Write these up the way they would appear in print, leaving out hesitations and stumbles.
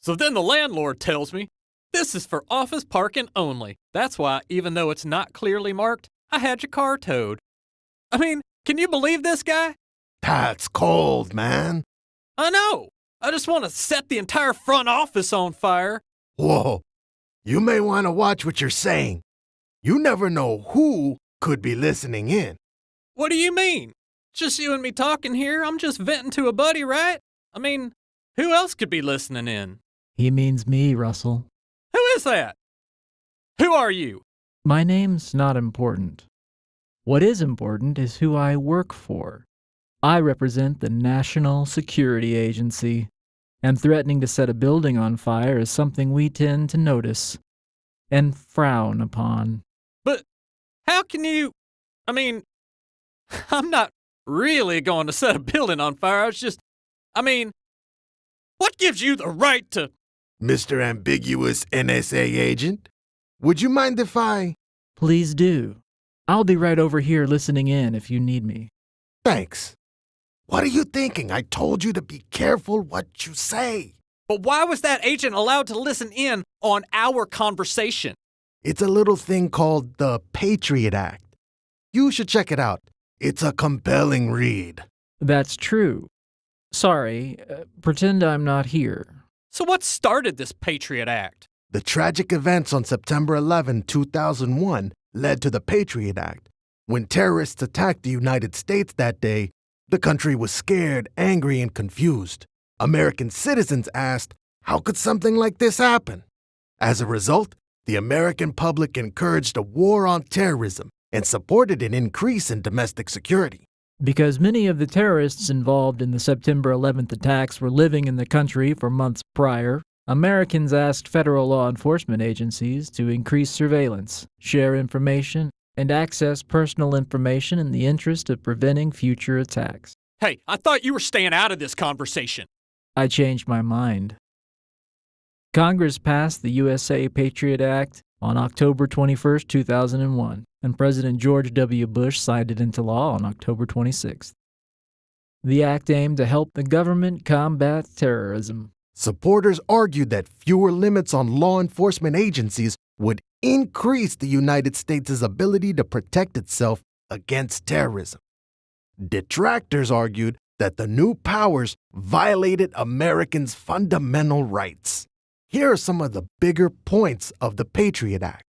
So then the landlord tells me, this is for office parking only. That's why, even though it's not clearly marked, I had your car towed. I mean, can you believe this guy? That's cold, man. I know. I just want to set the entire front office on fire. Whoa. You may want to watch what you're saying. You never know who could be listening in. What do you mean? Just you and me talking here? I'm just venting to a buddy, right? I mean, who else could be listening in? He means me, Russell. Who is that? Who are you? My name's not important. What is important is who I work for. I represent the National Security Agency, and threatening to set a building on fire is something we tend to notice and frown upon. But how can you... I mean, I'm not really going to set a building on fire. What gives you the right to... Mr. Ambiguous NSA agent, would you mind if I... Please do. I'll be right over here listening in if you need me. Thanks. What are you thinking? I told you to be careful what you say. But why was that agent allowed to listen in on our conversation? It's a little thing called the Patriot Act. You should check it out. It's a compelling read. That's true. Sorry, pretend I'm not here. So what started this Patriot Act? The tragic events on September 11, 2001 led to the Patriot Act. When terrorists attacked the United States that day, the country was scared, angry, and confused. American citizens asked, how could something like this happen? As a result, the American public encouraged a war on terrorism and supported an increase in domestic security. Because many of the terrorists involved in the September 11th attacks were living in the country for months prior, Americans asked federal law enforcement agencies to increase surveillance, share information, and access personal information in the interest of preventing future attacks. Hey, I thought you were staying out of this conversation. I changed my mind. Congress passed the USA Patriot Act on October 21, 2001, and President George W. Bush signed it into law on October 26. The act aimed to help the government combat terrorism. Supporters argued that fewer limits on law enforcement agencies would increase the United States' ability to protect itself against terrorism. Detractors argued that the new powers violated Americans' fundamental rights. Here are some of the bigger points of the Patriot Act.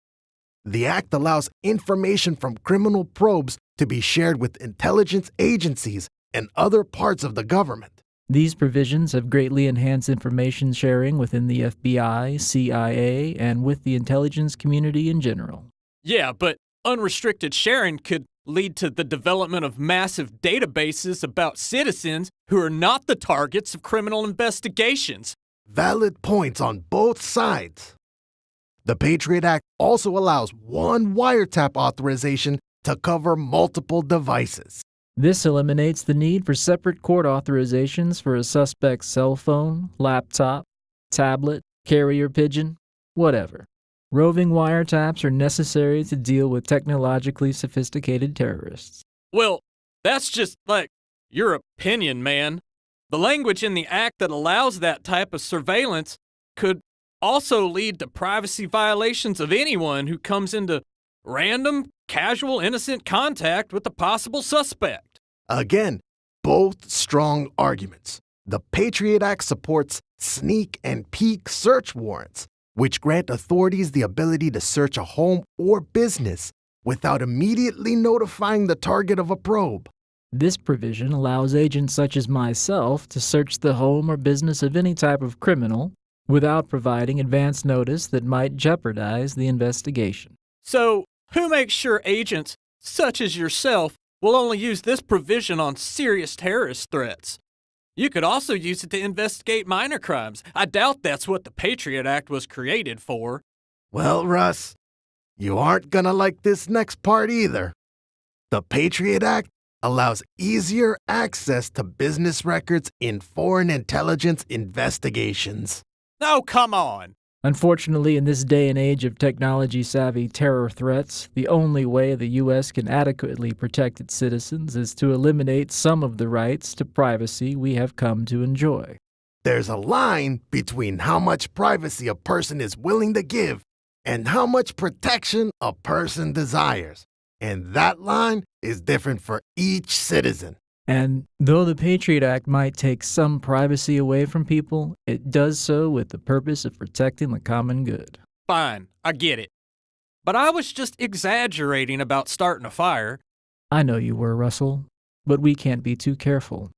The act allows information from criminal probes to be shared with intelligence agencies and other parts of the government. These provisions have greatly enhanced information sharing within the FBI, CIA, and with the intelligence community in general. Yeah, but unrestricted sharing could lead to the development of massive databases about citizens who are not the targets of criminal investigations. Valid points on both sides. The Patriot Act also allows one wiretap authorization to cover multiple devices. This eliminates the need for separate court authorizations for a suspect's cell phone, laptop, tablet, carrier pigeon, whatever. Roving wiretaps are necessary to deal with technologically sophisticated terrorists. Well, that's just your opinion, man. The language in the act that allows that type of surveillance could also lead to privacy violations of anyone who comes into random, casual, innocent contact with a possible suspect. Again, both strong arguments. The Patriot Act supports sneak and peek search warrants, which grant authorities the ability to search a home or business without immediately notifying the target of a probe. This provision allows agents such as myself to search the home or business of any type of criminal without providing advance notice that might jeopardize the investigation. So, who makes sure agents such as yourself will only use this provision on serious terrorist threats? You could also use it to investigate minor crimes. I doubt that's what the Patriot Act was created for. Well, Russ, you aren't gonna like this next part either. The Patriot Act allows easier access to business records in foreign intelligence investigations. Oh, come on. Unfortunately, in this day and age of technology-savvy terror threats, the only way the U.S. can adequately protect its citizens is to eliminate some of the rights to privacy we have come to enjoy. There's a line between how much privacy a person is willing to give and how much protection a person desires. And that line is different for each citizen. And though the Patriot Act might take some privacy away from people, it does so with the purpose of protecting the common good. Fine, I get it. But I was just exaggerating about starting a fire. I know you were, Russell, but we can't be too careful.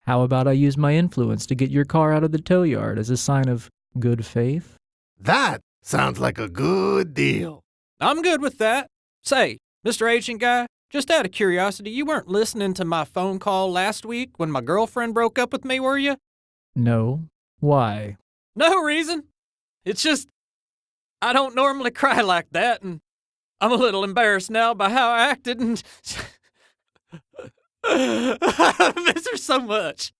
How about I use my influence to get your car out of the tow yard as a sign of good faith? That sounds like a good deal. I'm good with that. Say, Mr. Agent Guy, just out of curiosity, you weren't listening to my phone call last week when my girlfriend broke up with me, were you? No. Why? No reason. It's just, I don't normally cry like that, and I'm a little embarrassed now by how I acted, and I miss her so much.